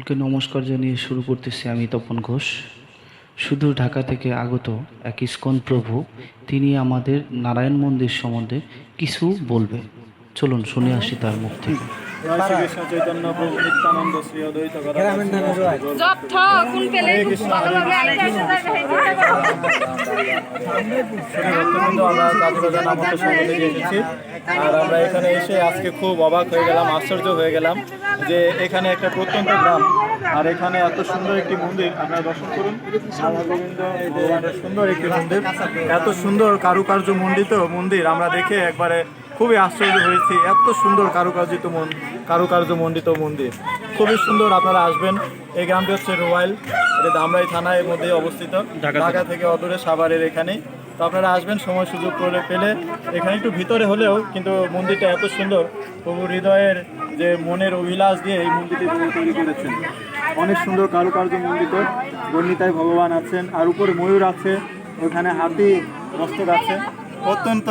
কে নমস্কার জানিয়ে শুরু করতেছি আমি তপন ঘোষ। শুধু ঢাকা থেকে আগত এক ইসকন প্রভু, তিনি আমাদের নারায়ণ মন্দির সম্বন্ধে কিছু বলবে। চলুন শুনে আসি তার মুখ থেকে। জয় শ্রীকৃষ্ণ চৈতন্য প্রভু নিত্যানন্দ শ্রী অদ্বৈত আমরা কাজীবাজার নামক সঙ্গে এসেছি। আর আমরা এখানে এসে আজকে খুব অবাক হয়ে গেলাম, আশ্চর্য হয়ে গেলাম যে এখানে একটা প্রত্যন্ত গ্রাম আর এখানে এত সুন্দর একটি মন্দির। আপনারা দর্শন করুন, রাধা গোবিন্দ ভগবানের সুন্দর একটি মন্দির, এত সুন্দর কারুকার্য মণ্ডিত মন্দির আমরা দেখে একবারে খুবই আশ্চর্য হয়েছি। এত সুন্দর কারুকার্য মণ্ডিত মন্দির, খুবই সুন্দর। আপনারা আসবেন। এই গ্রামটি হচ্ছে রোয়াইল, এটা ধামরাই থানার মধ্যে অবস্থিত, ঢাকা থেকে অদূরে সাভারের এখানেই। তো আপনারা আসবেন সময় সুযোগ করে পেলে। এখানে একটু ভিতরে হলেও কিন্তু মন্দিরটা এত সুন্দর, প্রভু হৃদয়ের যে মনের অভিলাষ দিয়ে এই মন্দিরটি তৈরি করেছেন। অনেক সুন্দর কারুকার্য মণ্ডিত, বর্ণিতায় ভগবান আছেন আর উপরে ময়ূর আছে, ওখানে হাতি মস্তক আছে, অত্যন্ত